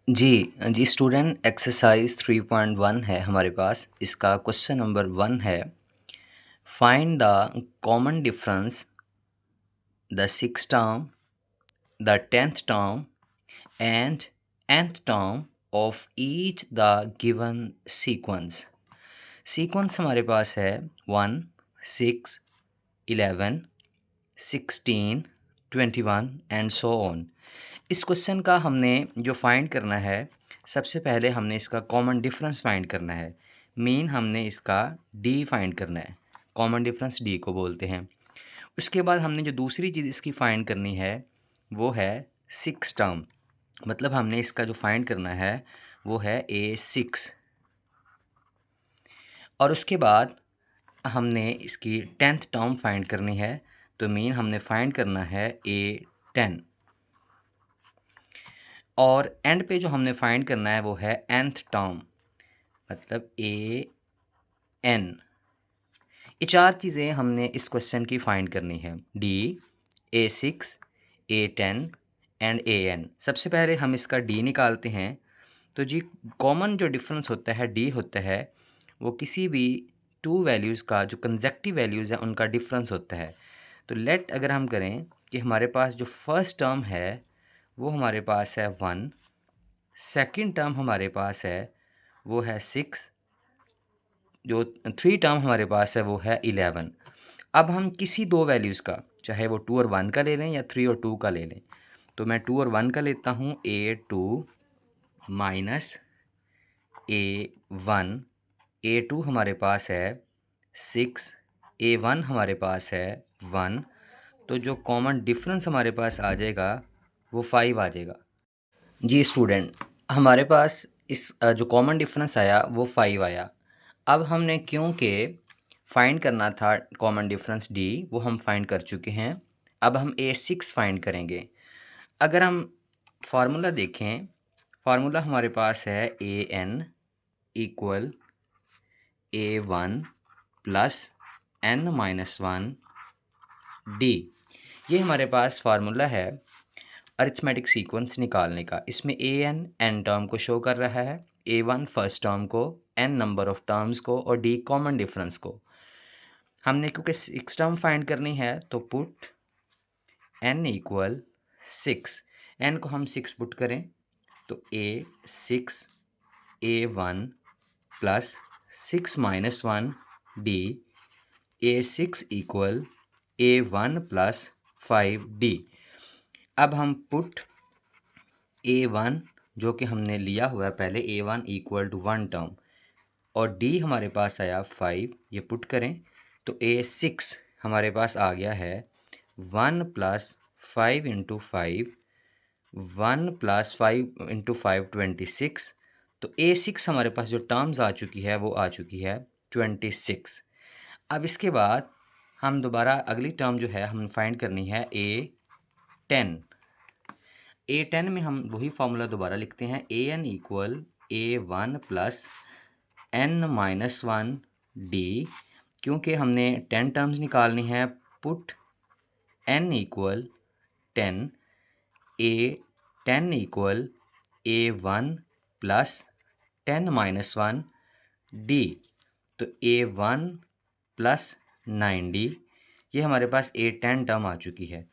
जी student exercise 3.1 है हमारे पास। इसका क्वेश्चन नंबर 1 है, find the common difference the six term the tenth term and nth term of each the given sequence. Sequence हमारे पास है 1, 6, 11, 16, 21 and so on. इस question का हमने जो फाइंड करना है, सबसे पहले हमने इसका कॉमन डिफरेंस फाइंड करना है। मेन हमने इसका डी फाइंड करना है, कॉमन डिफरेंस डी को बोलते हैं। उसके बाद हमने जो दूसरी चीज़ इसकी फाइंड करनी है वो है सिक्स टर्म, मतलब हमने इसका जो फाइंड करना है वो है A6। और उसके बाद हमने इसकी टेंथ टर्म फाइंड करनी है, तो मेन हमने फाइंड करना है A10। और एंड पे जो हमने फाइंड करना है वो है nth टर्म, मतलब AN। ये चार चीज़ें हमने इस क्वेश्चन की फाइंड करनी है, D, A6, A10 and AN। सबसे पहले हम इसका D निकालते हैं। तो जी कॉमन जो डिफरेंस होता है D होता है, वो किसी भी टू वैल्यूज़ का जो कंसेक्टिव वैल्यूज़ हैं उनका डिफरेंस होता है। तो लेट अगर हम करें कि हमारे पास जो फर्स्ट टर्म है वो हमारे पास है 1, सेकंड टर्म हमारे पास है वो है 6, जो थ्री टर्म हमारे पास है वो है 11। अब हम किसी दो वैल्यूज़ का, चाहे वो 2 और 1 का ले लें या 3 और 2 का ले लें, तो मैं 2 और 1 का लेता हूँ, A2 माइनस A1। A2 हमारे पास है 6, A1 हमारे पास है 1, तो जो कॉमन डिफरेंस हमारे पास आ जाएगा वो 5 आ जाएगा। जी स्टूडेंट, हमारे पास इस जो कॉमन डिफरेंस आया वो 5 आया। अब हमने क्योंकि फाइंड करना था कॉमन डिफरेंस डी, वो हम फाइंड कर चुके हैं। अब हम A6 फाइंड करेंगे। अगर हम फार्मूला देखें, फार्मूला हमारे पास है AN equal A1 plus N-1 D। ये हमारे पास फार्मूला है अरिथमेटिक सीक्वेंस निकालने का। इसमें एन टर्म को शो कर रहा है, A1 फर्स्ट टर्म को, n नंबर ऑफ टर्म्स को और D कॉमन डिफरेंस को। हमने क्योंकि सिक्स टर्म फाइंड करनी है तो पुट n इक्वल 6। n को हम 6 पुट करें तो A6 A1 plus 6 minus 1 D, A6 equal A1 plus 5D। अब हम पुट A1 जो कि हमने लिया हुआ है पहले, A1 इक्वल टू 1 टर्म, और D हमारे पास आया 5, ये पुट करें तो A6 हमारे पास आ गया है 1 प्लस 5 इंटू 5, 1 प्लस 5 इंटू 5 26। तो A6 हमारे पास जो टर्म्स आ चुकी है वो आ चुकी है 26। अब इसके बाद हम दोबारा अगली टर्म जो है हम फाइंड करनी है A10। A10 में हम वही फार्मूला दोबारा लिखते हैं, AN equal A1 plus N-1 D। क्योंकि हमने 10 टर्म्स निकालनी है, put N equal 10, A10 equal A1 plus 10-1 D। तो A1 प्लस 9D, ये हमारे पास A10 टर्म आ चुकी है।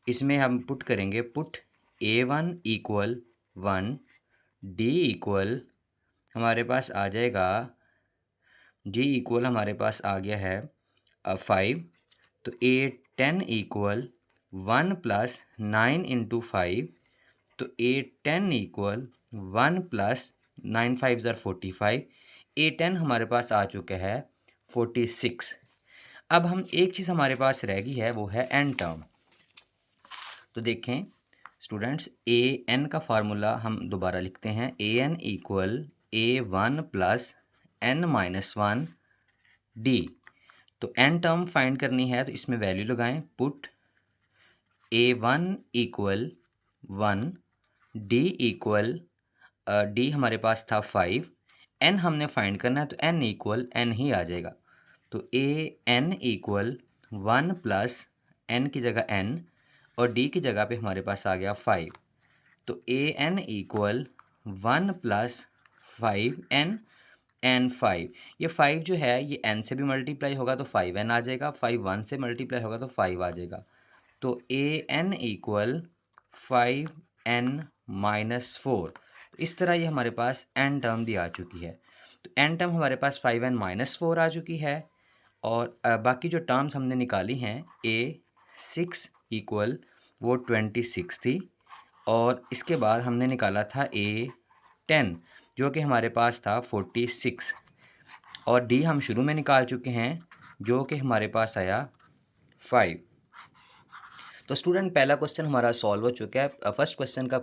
इसमें हम पुट करेंगे, put A1 equal 1, D equal हमारे पास आ जाएगा, D इक्वल हमारे पास आ गया है 5। तो A10 इक्वल 1 प्लस 9 इंटू 5, तो A10 इक्वल 1 प्लस 9 5 ज़र 45। A10 हमारे पास आ चुका है 46। अब हम एक चीज़ हमारे पास रह गई है, वो है n टर्म। तो देखें स्टूडेंट्स, AN का फार्मूला हम दोबारा लिखते हैं, AN equal A1 plus N-1 D। तो n टर्म फाइंड करनी है तो इसमें वैल्यू लगाएं, put A1 equal 1, D equal D हमारे पास था 5, n हमने फाइंड करना है तो n इक्वल n ही आ जाएगा। तो AN इक्वल 1 प्लस n की जगह n और D की जगह पे हमारे पास आ गया 5। तो AN equal 1 plus 5n N 5, ये 5 जो है ये n से भी मल्टीप्लाई होगा तो 5n आ जाएगा, 5 1 से मल्टीप्लाई होगा तो 5 आ जाएगा। तो A N equal 5n minus 4। इस तरह ये हमारे पास n टर्म भी आ चुकी है। तो n टर्म हमारे पास 5n माइनस 4 आ चुकी है। और बाकी जो टर्म्स हमने निकाली हैं a6 इक्वल वो 26 थी, और इसके बाद हमने निकाला था a10 जो कि हमारे पास था 46, और d हम शुरू में निकाल चुके हैं जो कि हमारे पास आया 5। तो स्टूडेंट पहला क्वेश्चन हमारा सॉल्व हो चुका है। फर्स्ट क्वेश्चन का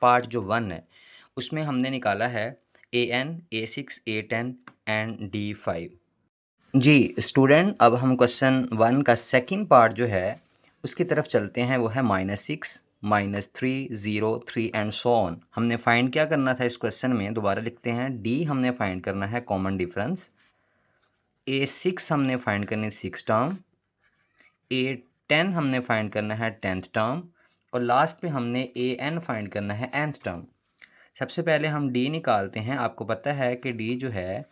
पार्ट जो 1 है उसमें हमने निकाला है an, a6, a10 and d5। Ji student, अब हम क्वेश्चन 1 का सेकंड पार्ट जो है उसकी तरफ चलते हैं। वो है -6, -3, 0, 3 एंड सो ऑन। हमने फाइंड क्या करना था इस क्वेश्चन में, दोबारा लिखते हैं। डी हमने फाइंड करना है कॉमन डिफरेंस, a6 हमने फाइंड करनी 6 टर्म, a10 हमने फाइंड करना है 10th टर्म, और लास्ट पे हमने an फाइंड करना है nth टर्म। सबसे पहले हम d निकालते हैं। आपको पता है कि d जो है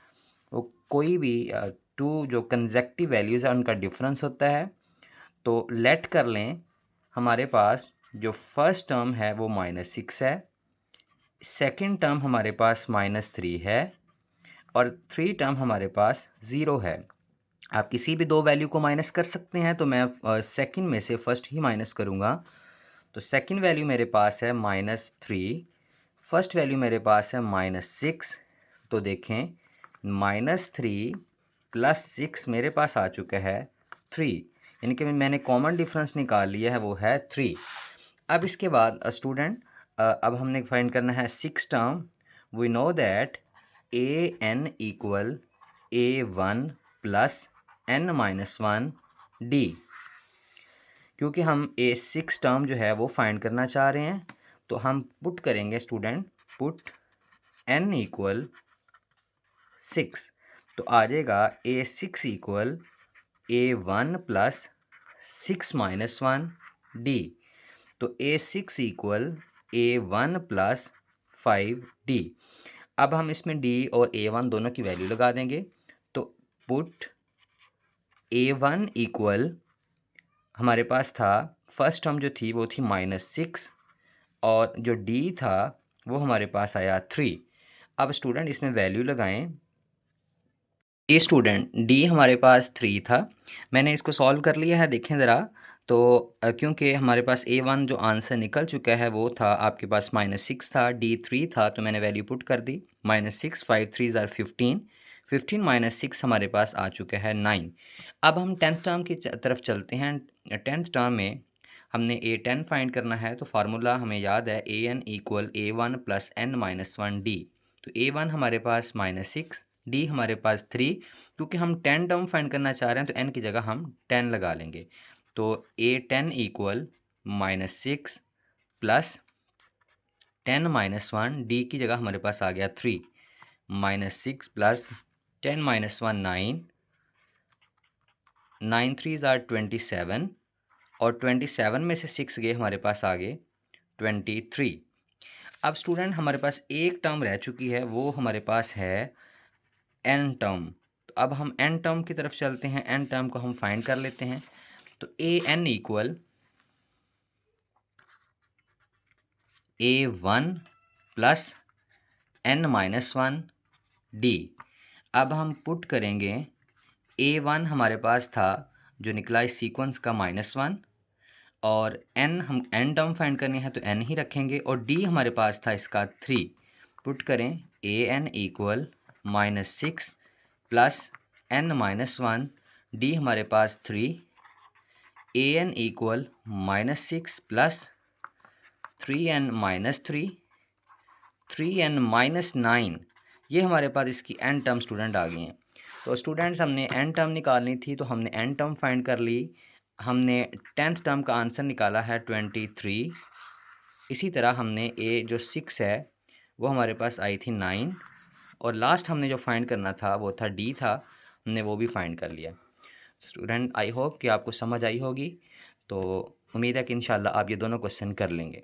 वो कोई भी टू जो कंसेक्टिव वैल्यूज़ है उनका डिफरेंस होता है। तो लेट कर लें, हमारे पास जो फर्स्ट टर्म है वो -6 है, सेकंड टर्म हमारे पास -3 है, और 3 टर्म हमारे पास 0 है। आप किसी भी दो वैल्यू को माइनस कर सकते हैं, तो मैं सेकंड में से फर्स्ट ही माइनस करूँगा। तो सेकंड वैल्यू मेरे पास है -3, फर्स्ट वैल्यू मेरे पास है -6। तो देखें -3 + 6 मेरे पास आ चुका है 3, यानी कि मैंने कॉमन डिफरेंस निकाल लिया है, वो है 3। अब इसके बाद स्टूडेंट अब हमने फाइंड करना है 6 term. We know that an equal a1 + n-1 d। क्योंकि हम a6 टर्म जो है वो फाइंड करना चाह रहे हैं, तो हम पुट करेंगे स्टूडेंट, पुट n इक्वल 6। तो आ जाएगा a6 इक्वल a1 + 6-1 d। तो a6 इक्वल a1 + 5d। अब हम इसमें d और a1 दोनों की वैल्यू लगा देंगे। तो पुट a1 इक्वल हमारे पास था, फर्स्ट टर्म जो थी वो थी -6, और जो d था वो हमारे पास आया 3। अब स्टूडेंट इसमें वैल्यू लगाएं। ये स्टूडेंट d हमारे पास 3 था, मैंने इसको सॉल्व कर लिया है, देखें ज़रा। तो क्योंकि हमारे पास a1 जो आंसर निकल चुका है वो था आपके पास -6 था, d 3 था, तो मैंने वैल्यू पुट कर दी। -6 5 3 = 15, 15 - 6 हमारे पास आ चुका है 9। अब हम 10th टर्म की तरफ चलते हैं। 10th टर्म में हमने a10 फाइंड करना है, तो फार्मूला हमें याद है an equal a1 + n-1 d। तो a1 हमारे पास -6, d हमारे पास 3। क्योंकि हम 10 टर्म फाइंड करना चाह रहे हैं तो n की जगह हम 10 लगा लेंगे। तो a10 इक्वल -6 + 10-1 d की जगह हमारे पास आ गया 3, -6 + 10-1 9, 9 3 = 27, और 27 में से 6 गए हमारे पास आ गए 23। अब स्टूडेंट हमारे पास एक टर्म रह चुकी है, वो हमारे पास है n टर्म। तो अब हम n टर्म की तरफ चलते हैं, n टर्म को हम फाइंड कर लेते हैं। तो an equal a1 + n-1 d। अब हम पुट करेंगे, a1 हमारे पास था जो निकला इस सीक्वेंस का -1, और n हम n टर्म फाइंड करनी है तो n ही रखेंगे, और d हमारे पास था इसका 3। पुट करें an इक्वल -6 + n-1 d हमारे पास 3, an इक्वल -6 + 3n-3, 3n-9, ये हमारे पास इसकी n टर्म स्टूडेंट आ गई हैं। तो स्टूडेंट्स हमने n टर्म निकालनी थी, तो हमने n टर्म फाइंड कर ली। हमने 10th टर्म का आंसर निकाला है 23। इसी तरह हमने a जो 6 है वो हमारे पास आई थी 9, और लास्ट हमने जो फाइंड करना था वो था d था, हमने वो भी फाइंड कर लिया। स्टूडेंट आई होप कि आपको समझ आई होगी। तो उम्मीद है कि इंशाल्लाह आप ये दोनों क्वेश्चन कर लेंगे।